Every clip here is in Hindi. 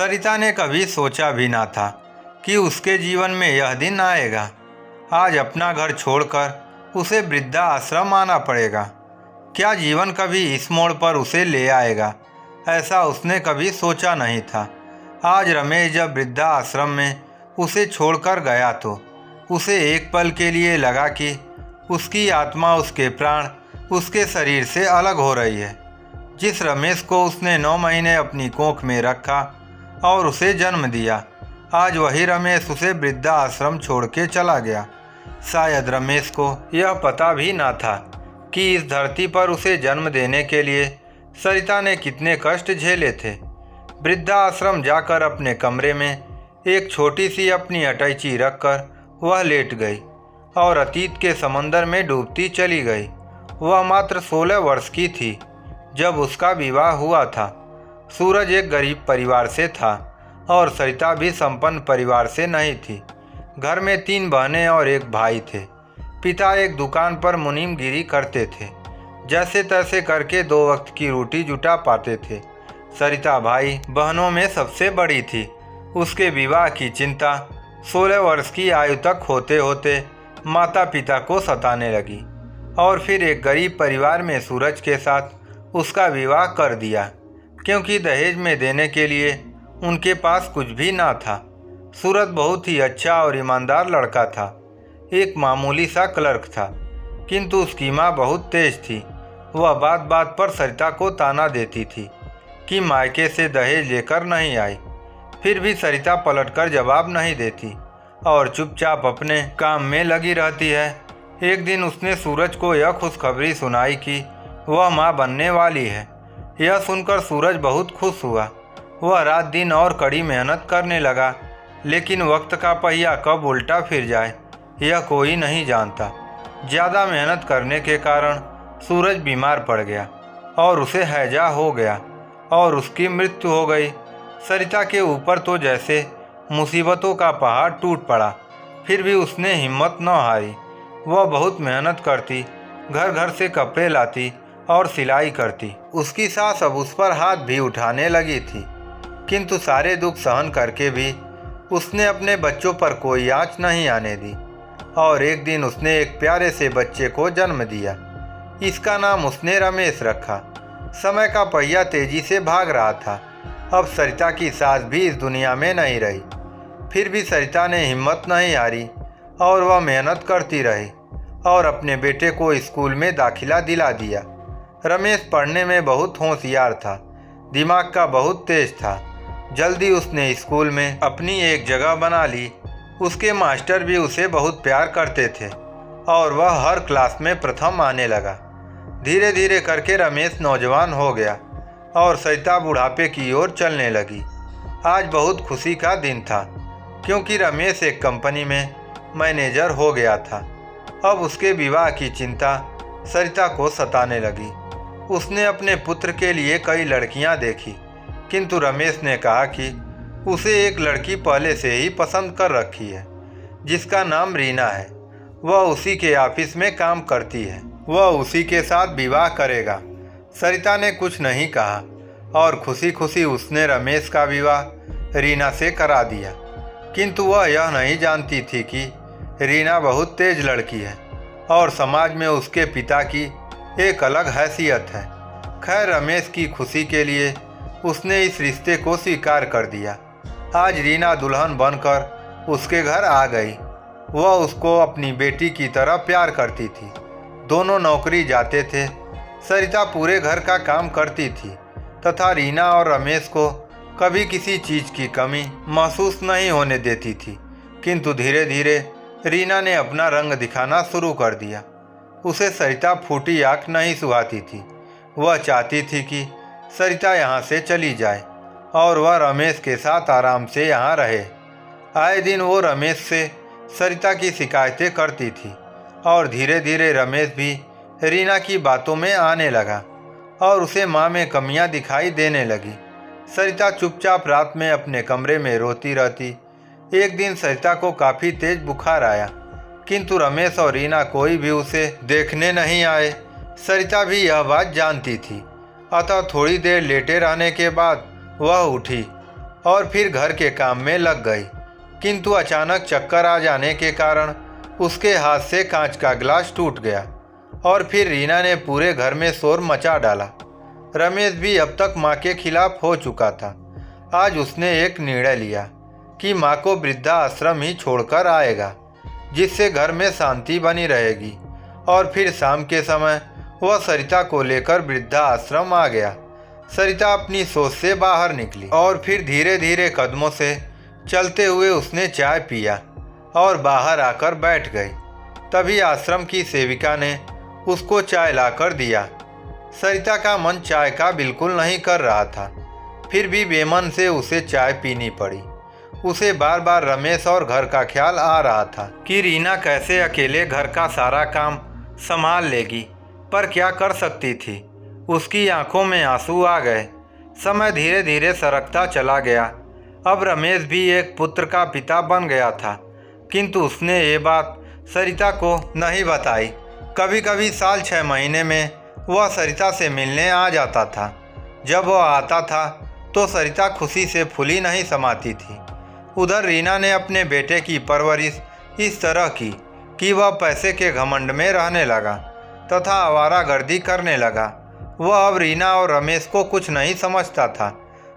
सरिता ने कभी सोचा भी ना था कि उसके जीवन में यह दिन आएगा। आज अपना घर छोड़कर उसे वृद्धा आश्रम आना पड़ेगा। क्या जीवन कभी इस मोड़ पर उसे ले आएगा, ऐसा उसने कभी सोचा नहीं था। आज रमेश जब वृद्धा आश्रम में उसे छोड़कर गया तो उसे एक पल के लिए लगा कि उसकी आत्मा, उसके प्राण उसके शरीर से अलग हो रही है। जिस रमेश को उसने 9 महीने अपनी कोख में रखा और उसे जन्म दिया, आज वही रमेश उसे वृद्धा आश्रम छोड़ के चला गया। शायद रमेश को यह पता भी ना था कि इस धरती पर उसे जन्म देने के लिए सरिता ने कितने कष्ट झेले थे। वृद्धा आश्रम जाकर अपने कमरे में एक छोटी सी अपनी अटैची रखकर वह लेट गई और अतीत के समंदर में डूबती चली गई। वह मात्र 16 वर्ष की थी जब उसका विवाह हुआ था। सूरज एक गरीब परिवार से था और सरिता भी संपन्न परिवार से नहीं थी। घर में 3 बहनें और एक भाई थे। पिता एक दुकान पर मुनीमगिरी करते थे। जैसे तैसे करके 2 वक्त की रोटी जुटा पाते थे। सरिता भाई बहनों में सबसे बड़ी थी। उसके विवाह की चिंता 16 वर्ष की आयु तक होते होते माता पिता को सताने लगी और फिर एक गरीब परिवार में सूरज के साथ उसका विवाह कर दिया, क्योंकि दहेज में देने के लिए उनके पास कुछ भी ना था। सूरज बहुत ही अच्छा और ईमानदार लड़का था। एक मामूली सा क्लर्क था, किंतु उसकी माँ बहुत तेज थी। वह बात बात पर सरिता को ताना देती थी कि मायके से दहेज लेकर नहीं आई। फिर भी सरिता पलटकर जवाब नहीं देती और चुपचाप अपने काम में लगी रहती है। एक दिन उसने सूरज को यह खुशखबरी सुनाई कि वह माँ बनने वाली है। यह सुनकर सूरज बहुत खुश हुआ। वह रात दिन और कड़ी मेहनत करने लगा, लेकिन वक्त का पहिया कब उल्टा फिर जाए यह कोई नहीं जानता। ज़्यादा मेहनत करने के कारण सूरज बीमार पड़ गया और उसे हैजा हो गया और उसकी मृत्यु हो गई। सरिता के ऊपर तो जैसे मुसीबतों का पहाड़ टूट पड़ा, फिर भी उसने हिम्मत न हारी। वह बहुत मेहनत करती, घर घर से कपड़े लाती और सिलाई करती। उसकी सास अब उस पर हाथ भी उठाने लगी थी, किंतु सारे दुख सहन करके भी उसने अपने बच्चों पर कोई आँच नहीं आने दी और एक दिन उसने एक प्यारे से बच्चे को जन्म दिया। इसका नाम उसने रमेश रखा। समय का पहिया तेजी से भाग रहा था। अब सरिता की सास भी इस दुनिया में नहीं रही। फिर भी सरिता ने हिम्मत नहीं हारी और वह मेहनत करती रही और अपने बेटे को स्कूल में दाखिला दिला दिया। रमेश पढ़ने में बहुत होशियार था, दिमाग का बहुत तेज था। जल्दी उसने स्कूल में अपनी एक जगह बना ली। उसके मास्टर भी उसे बहुत प्यार करते थे और वह हर क्लास में प्रथम आने लगा। धीरे धीरे करके रमेश नौजवान हो गया और सरिता बुढ़ापे की ओर चलने लगी। आज बहुत खुशी का दिन था, क्योंकि रमेश एक कंपनी में मैनेजर हो गया था। अब उसके विवाह की चिंता सरिता को सताने लगी। उसने अपने पुत्र के लिए कई लड़कियां देखी, किंतु रमेश ने कहा कि उसे एक लड़की पहले से ही पसंद कर रखी है, जिसका नाम रीना है। वह उसी के ऑफिस में काम करती है। वह उसी के साथ विवाह करेगा। सरिता ने कुछ नहीं कहा और खुशी खुशी उसने रमेश का विवाह रीना से करा दिया। किंतु वह यह नहीं जानती थी कि रीना बहुत तेज लड़की है और समाज में उसके पिता की एक अलग हैसियत है। खैर, रमेश की खुशी के लिए उसने इस रिश्ते को स्वीकार कर दिया। आज रीना दुल्हन बनकर उसके घर आ गई। वह उसको अपनी बेटी की तरह प्यार करती थी। दोनों नौकरी जाते थे। सरिता पूरे घर का काम करती थी तथा रीना और रमेश को कभी किसी चीज़ की कमी महसूस नहीं होने देती थी। किंतु धीरे धीरे रीना ने अपना रंग दिखाना शुरू कर दिया। उसे सरिता फूटी आँख नहीं सुहाती थी। वह चाहती थी कि सरिता यहाँ से चली जाए और वह रमेश के साथ आराम से यहाँ रहे। आए दिन वो रमेश से सरिता की शिकायतें करती थी और धीरे धीरे रमेश भी रीना की बातों में आने लगा और उसे माँ में कमियाँ दिखाई देने लगी। सरिता चुपचाप रात में अपने कमरे में रोती रहती। एक दिन सरिता को काफ़ी तेज बुखार आया, किंतु रमेश और रीना कोई भी उसे देखने नहीं आए। सरिता भी यह बात जानती थी, अतः थोड़ी देर लेटे रहने के बाद वह उठी और फिर घर के काम में लग गई। किंतु अचानक चक्कर आ जाने के कारण उसके हाथ से कांच का गिलास टूट गया और फिर रीना ने पूरे घर में शोर मचा डाला। रमेश भी अब तक माँ के खिलाफ हो चुका था। आज उसने एक निर्णय लिया कि माँ को वृद्धा आश्रम ही छोड़कर आएगा, जिससे घर में शांति बनी रहेगी। और फिर शाम के समय वह सरिता को लेकर वृद्धा आश्रम आ गया। सरिता अपनी सोच से बाहर निकली और फिर धीरे धीरे कदमों से चलते हुए उसने चाय पिया और बाहर आकर बैठ गई। तभी आश्रम की सेविका ने उसको चाय लाकर दिया। सरिता का मन चाय का बिल्कुल नहीं कर रहा था, फिर भी बेमन से उसे चाय पीनी पड़ी। उसे बार बार रमेश और घर का ख्याल आ रहा था कि रीना कैसे अकेले घर का सारा काम संभाल लेगी, पर क्या कर सकती थी। उसकी आंखों में आंसू आ गए। समय धीरे धीरे सरकता चला गया। अब रमेश भी एक पुत्र का पिता बन गया था, किंतु उसने ये बात सरिता को नहीं बताई। कभी कभी साल 6 महीने में वह सरिता से मिलने आ जाता था। जब वह आता था तो सरिता खुशी से फूली नहीं समाती थी। उधर रीना ने अपने बेटे की परवरिश इस तरह की कि वह पैसे के घमंड में रहने लगा तथा आवारागर्दी करने लगा। वह अब रीना और रमेश को कुछ नहीं समझता था।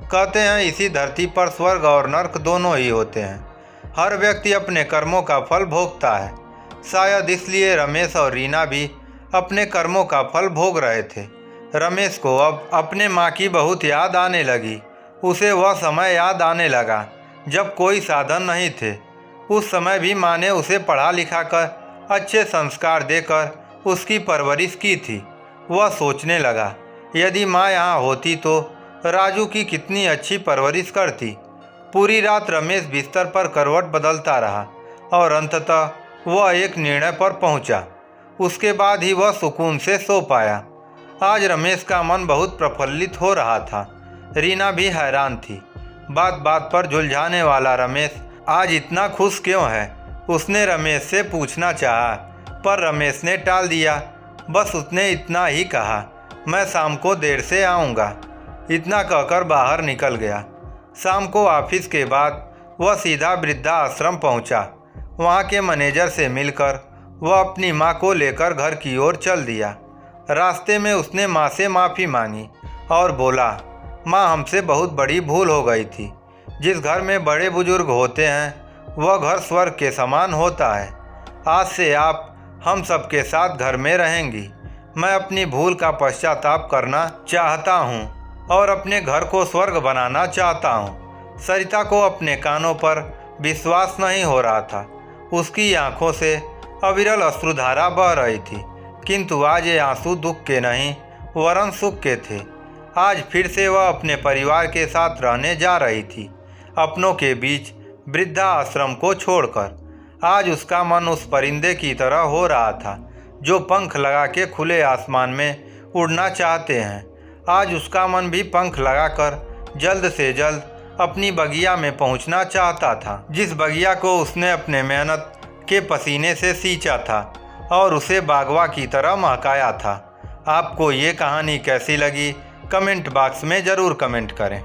कहते हैं इसी धरती पर स्वर्ग और नर्क दोनों ही होते हैं। हर व्यक्ति अपने कर्मों का फल भोगता है। शायद इसलिए रमेश और रीना भी अपने कर्मों का फल भोग रहे थे। रमेश को अब अपने माँ की बहुत याद आने लगी। उसे वह समय याद आने लगा जब कोई साधन नहीं थे। उस समय भी माँ ने उसे पढ़ा लिखा कर अच्छे संस्कार देकर उसकी परवरिश की थी। वह सोचने लगा, यदि माँ यहाँ होती तो राजू की कितनी अच्छी परवरिश करती। पूरी रात रमेश बिस्तर पर करवट बदलता रहा और अंततः वह एक निर्णय पर पहुँचा। उसके बाद ही वह सुकून से सो पाया। आज रमेश का मन बहुत प्रफुल्लित हो रहा था। रीना भी हैरान थी। बात बात पर झुलझाने वाला रमेश आज इतना खुश क्यों है, उसने रमेश से पूछना चाहा, पर रमेश ने टाल दिया। बस उसने इतना ही कहा, मैं शाम को देर से आऊँगा। इतना कहकर बाहर निकल गया। शाम को ऑफिस के बाद वह सीधा वृद्धा आश्रम पहुँचा। वहाँ के मैनेजर से मिलकर वह अपनी माँ को लेकर घर की ओर चल दिया। रास्ते में उसने माँ से माफ़ी मांगी और बोला, माँ हमसे बहुत बड़ी भूल हो गई थी। जिस घर में बड़े बुजुर्ग होते हैं वह घर स्वर्ग के समान होता है। आज से आप हम सबके साथ घर में रहेंगी। मैं अपनी भूल का पश्चाताप करना चाहता हूँ और अपने घर को स्वर्ग बनाना चाहता हूँ। सरिता को अपने कानों पर विश्वास नहीं हो रहा था। उसकी आंखों से अविरल अश्रुधारा बह रही थी, किंतु आज ये आंसू दुख के नहीं वरन सुख के थे। आज फिर से वह अपने परिवार के साथ रहने जा रही थी, अपनों के बीच वृद्धा आश्रम को छोड़कर। आज उसका मन उस परिंदे की तरह हो रहा था जो पंख लगा के खुले आसमान में उड़ना चाहते हैं। आज उसका मन भी पंख लगाकर जल्द से जल्द अपनी बगिया में पहुंचना चाहता था, जिस बगिया को उसने अपने मेहनत के पसीने से सींचा था और उसे बागवा की तरह महकाया था। आपको ये कहानी कैसी लगी कमेंट बॉक्स में ज़रूर कमेंट करें।